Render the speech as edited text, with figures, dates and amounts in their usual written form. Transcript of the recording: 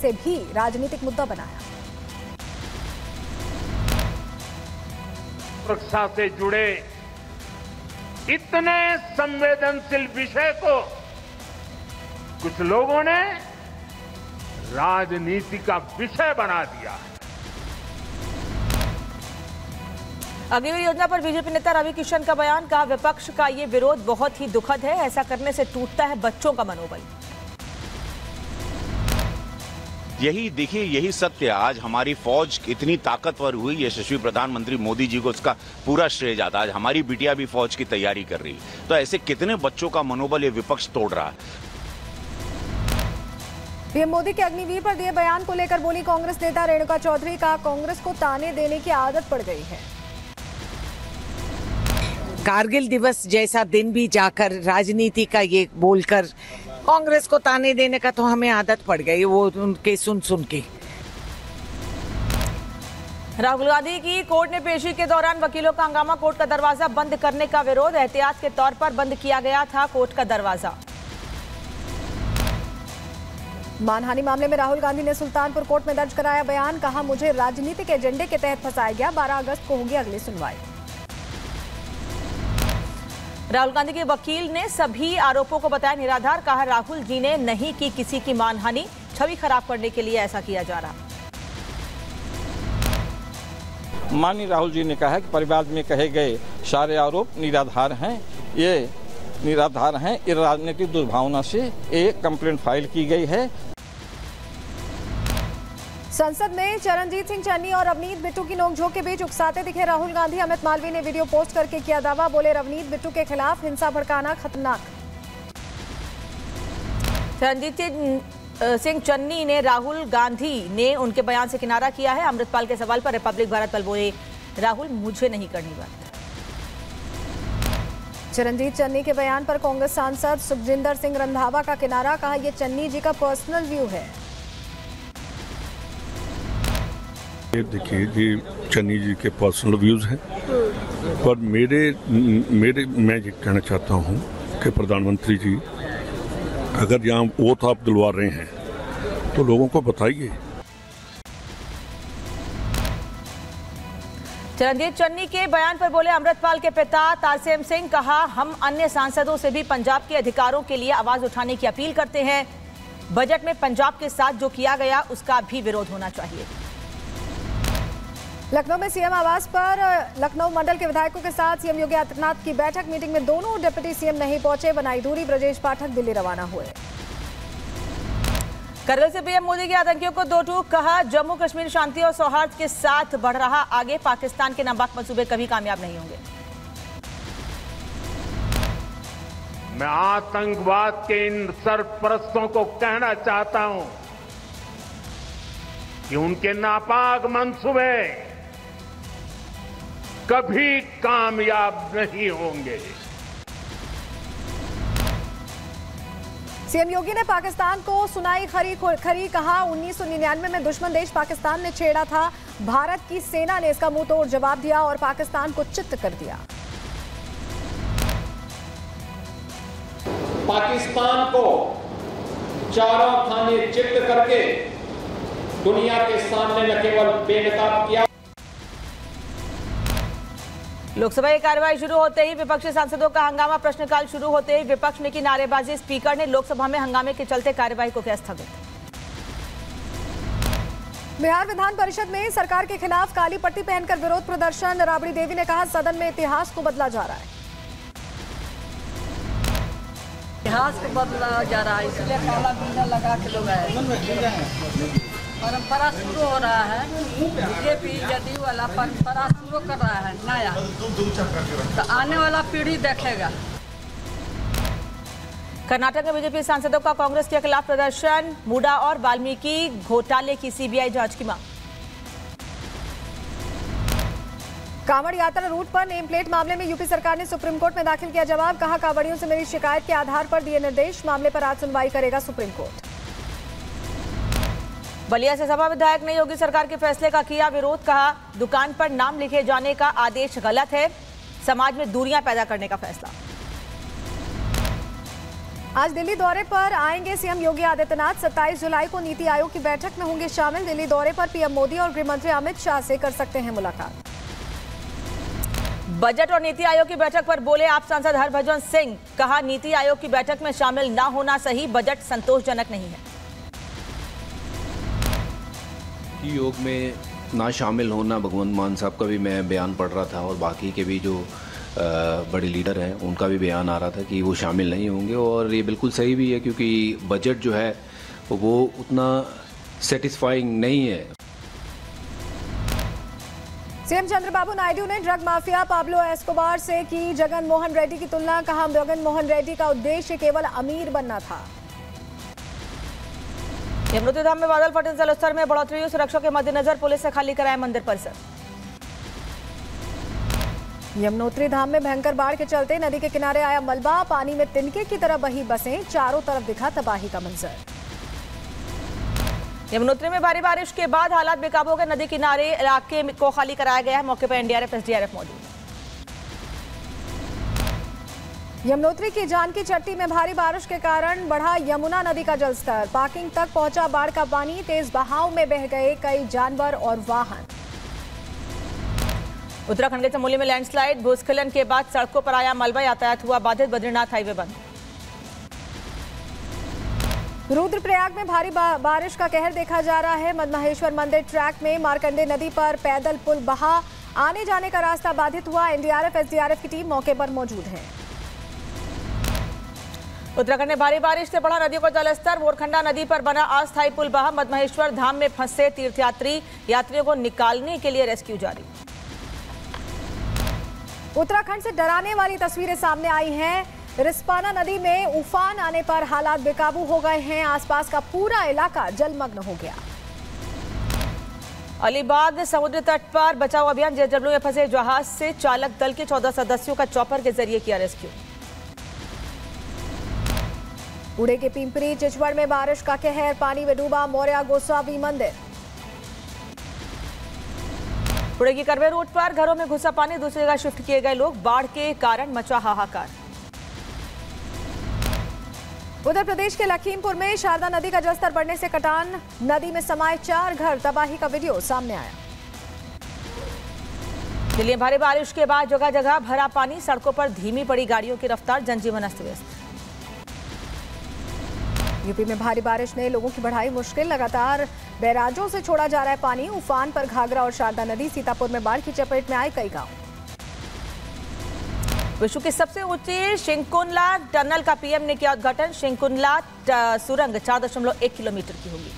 इसे भी राजनीतिक मुद्दा बनाया। सुरक्षा से जुड़े इतने संवेदनशील विषय को कुछ लोगों ने राजनीति का विषय बना दिया। अग्निवीर योजना पर बीजेपी नेता रवि किशन का बयान, कहा विपक्ष का ये विरोध बहुत ही दुखद है, ऐसा करने से टूटता है बच्चों का मनोबल। यही देखिए, यही सत्य। आज हमारी फौज इतनी ताकतवर हुई, यशस्वी प्रधानमंत्री मोदी जी को इसका पूरा श्रेय जाता है। आज हमारी बिटिया भी फौज की तैयारी कर रही, तो ऐसे कितने बच्चों का मनोबल ये विपक्ष तोड़ रहा है। पीएम मोदी के अग्निवीर पर दिए बयान को लेकर बोली कांग्रेस नेता रेणुका चौधरी, कहा कांग्रेस को ताने देने की आदत पड़ गई है। कारगिल दिवस जैसा दिन भी जाकर राजनीति का ये बोलकर कांग्रेस को ताने देने का तो हमें आदत पड़ गई, वो उनके सुन के। राहुल गांधी की कोर्ट में पेशी के दौरान वकीलों का हंगामा, कोर्ट का दरवाजा बंद करने का विरोध, एहतियात के तौर पर बंद किया गया था कोर्ट का दरवाजा। मानहानि मामले में राहुल गांधी ने सुल्तानपुर कोर्ट में दर्ज कराया बयान, कहा मुझे राजनीतिक एजेंडे के तहत फंसाया गया, 12 अगस्त को होगी अगली सुनवाई। राहुल गांधी के वकील ने सभी आरोपों को बताया निराधार, कहा राहुल जी ने नहीं की किसी की मानहानि, छवि खराब करने के लिए ऐसा किया जा रहा। माननीय राहुल जी ने कहा कि परिवार में कहे गए सारे आरोप निराधार हैं, ये निराधार हैं, इस राजनीतिक दुर्भावना से एक कंप्लेंट फाइल की गई है। संसद में चरणजीत सिंह चन्नी और रवनीत बिट्टू की नोकझोंक के बीच उकसाते दिखे राहुल गांधी। अमित मालवीय ने वीडियो पोस्ट करके किया दावा, बोले रवनीत बिट्टू के खिलाफ हिंसा भड़काना खतरनाक। चरणजीत सिंह चन्नी ने राहुल गांधी ने उनके बयान से किनारा किया है। अमृतपाल के सवाल पर रिपब्लिक भारत पर बोले राहुल मुझे नहीं करनी बात। चरणजीत चन्नी के बयान पर कांग्रेस सांसद सुखजिंदर सिंह रंधावा का किनारा, कहा यह चन्नी जी का पर्सनल व्यू है। देखिए ये चन्नी जी के पर्सनल व्यूज हैं, पर मैं ये कहना चाहता हूँ कि प्रधानमंत्री जी अगर यहाँ वोट आप दिलवा रहे हैं तो लोगों को बताइए। चरणजीत चन्नी के बयान पर बोले अमृतपाल के पिता तारसेम सिंह, कहा हम अन्य सांसदों से भी पंजाब के अधिकारों के लिए आवाज उठाने की अपील करते हैं। बजट में पंजाब के साथ जो किया गया उसका भी विरोध होना चाहिए। लखनऊ में सीएम आवास पर लखनऊ मंडल के विधायकों के साथ सीएम योगी आदित्यनाथ की बैठक, मीटिंग में दोनों डिप्टी सीएम नहीं पहुंचे, बनाई दूरी, ब्रजेश पाठक दिल्ली रवाना हुए। करगिल से पीएम मोदी के आतंकियों को दो टूक, कहा जम्मू कश्मीर शांति और सौहार्द के साथ बढ़ रहा आगे, पाकिस्तान के नापाक मंसूबे कभी कामयाब नहीं होंगे। मैं आतंकवाद के इन सरपरस्तों को कहना चाहता हूं कि उनके नापाक मंसूबे कभी कामयाब नहीं होंगे। सीएम योगी ने पाकिस्तान को सुनाई खरी, कहा 1999 में दुश्मन देश पाकिस्तान ने छेड़ा था, भारत की सेना ने इसका मुंह तोड़ जवाब दिया और पाकिस्तान को चित्त कर दिया। पाकिस्तान को चारों खाने चित्त करके दुनिया के सामने न केवल बेनकाब किया। लोकसभा की कार्यवाही शुरू होते ही विपक्षी सांसदों का हंगामा, प्रश्नकाल शुरू होते ही विपक्ष ने की नारेबाजी, स्पीकर ने लोकसभा में हंगामे के चलते कार्यवाही को किया स्थगित। बिहार विधान परिषद में सरकार के खिलाफ काली पट्टी पहनकर विरोध प्रदर्शन, राबड़ी देवी ने कहा सदन में इतिहास को बदला जा रहा है। इतिहास को बदला जा रहा है, इसलिए काला बिना लगा के लोग आए। परंपरा शुरू हो रहा है, बीजेपी जदयू वाला परंपरा शुरू कर रहा है नया, तो आने वाला पीढ़ी देखेगा। कर्नाटक में बीजेपी सांसदों का कांग्रेस के खिलाफ प्रदर्शन, मूडा और वाल्मीकि घोटाले की सीबीआई जांच की मांग। कांवड़ यात्रा रूट पर नेम प्लेट मामले में यूपी सरकार ने सुप्रीम कोर्ट में दाखिल किया जवाब, कहा कांवड़ियों से मेरी शिकायत के आधार पर दिए निर्देश, मामले पर आज सुनवाई करेगा सुप्रीम कोर्ट। बलिया से सपा विधायक ने योगी सरकार के फैसले का किया विरोध, कहा दुकान पर नाम लिखे जाने का आदेश गलत है, समाज में दूरियां पैदा करने का फैसला। आज दिल्ली दौरे पर आएंगे सीएम योगी आदित्यनाथ। 27 जुलाई को नीति आयोग की बैठक में होंगे शामिल। दिल्ली दौरे पर पीएम मोदी और गृह मंत्री अमित शाह से कर सकते हैं मुलाकात। बजट और नीति आयोग की बैठक पर बोले आप सांसद हरभजन सिंह। कहा नीति आयोग की बैठक में शामिल ना होना सही, बजट संतोषजनक नहीं है। योग में ना शामिल होना, भगवंत मान साहब का भी मैं बयान पढ़ रहा था और बाकी के भी जो बड़े लीडर हैं उनका भी बयान आ रहा था कि वो शामिल नहीं होंगे, और ये बिल्कुल सही भी है क्योंकि बजट जो है वो उतना सेटिस्फाइंग नहीं है। सीएम चंद्रबाबू नायडू ने ड्रग माफिया पाब्लो एस्कोबार से की जगन मोहन रेड्डी की तुलना। कहा जगन मोहन रेड्डी का उद्देश्य केवल अमीर बनना था। यमुनोत्री धाम में बादल फटे, जलस्तर में बढ़ोतरी हुई। सुरक्षा के मद्देनजर पुलिस से खाली कराया मंदिर परिसर। यमुनोत्री धाम में भयंकर बाढ़ के चलते नदी के किनारे आया मलबा। पानी में तिनके की तरह बही बसें, चारों तरफ दिखा तबाही का मंजर। यमुनोत्री में भारी बारिश के बाद हालात बेकाबू हो गए। नदी किनारे इलाके को खाली कराया गया है। मौके पर एनडीआरएफ एसडीआरएफ मौजूद। यमुनोत्री की जानकी चट्टी में भारी बारिश के कारण बढ़ा यमुना नदी का जलस्तर। पार्किंग तक पहुंचा बाढ़ का पानी। तेज बहाव में बह गए कई जानवर और वाहन। उत्तराखंड के चमोली में लैंडस्लाइड, भूस्खलन के बाद सड़कों पर आया मलबा, यातायात हुआ बाधित। बद्रीनाथ हाईवे बंद। रुद्रप्रयाग में भारी बारिश का कहर देखा जा रहा है। मदमहेश्वर मंदिर ट्रैक में मार्कंडे नदी पर पैदल पुल बहा, आने जाने का रास्ता बाधित हुआ। एनडीआरएफ एसडीआरएफ की टीम मौके पर मौजूद है। उत्तराखंड में भारी बारिश से बढ़ा नदियों का जलस्तर। मोरखंडा नदी पर बना अस्थायी पुल बहा। मदमहेश्वर धाम में फंसे तीर्थयात्री, यात्रियों को निकालने के लिए रेस्क्यू जारी। उत्तराखंड से डराने वाली तस्वीरें सामने आई हैं। रिस्पाना नदी में उफान आने पर हालात बेकाबू हो गए हैं। आसपास का पूरा इलाका जलमग्न हो गया। अलीबाग समुद्र तट पर बचाव अभियान। जेएसडब्ल्यू में फंसे जहाज से चालक दल के 14 सदस्यों का चॉपर के जरिए किया रेस्क्यू। पुणे के पिंपरी चिचवड़ में बारिश का कहर। पानी में डूबा मौर्या गोसावी मंदिर। पुणे की करवे रूट पर घरों में घुसा पानी, दूसरी जगह शिफ्ट किए गए लोग। बाढ़ के कारण मचा हाहाकार। उत्तर प्रदेश के लखीमपुर में शारदा नदी का जलस्तर बढ़ने से कटान नदी में समाये 4 घर। तबाही का वीडियो सामने आया। दिल्ली में भारी बारिश के बाद जगह जगह भरा पानी। सड़कों पर धीमी पड़ी गाड़ियों की रफ्तार। जनजीवन अस्त व्यस्त। यूपी में भारी बारिश ने लोगों की बढ़ाई मुश्किल। लगातार बैराजों से छोड़ा जा रहा है पानी। उफान पर घाघरा और शारदा नदी। सीतापुर में बाढ़ की चपेट में आए कई गांव। विश्व की सबसे ऊंची शिंकुनला टनल का पीएम ने किया उद्घाटन। शिंकुनला सुरंग 4.1 किलोमीटर की होगी।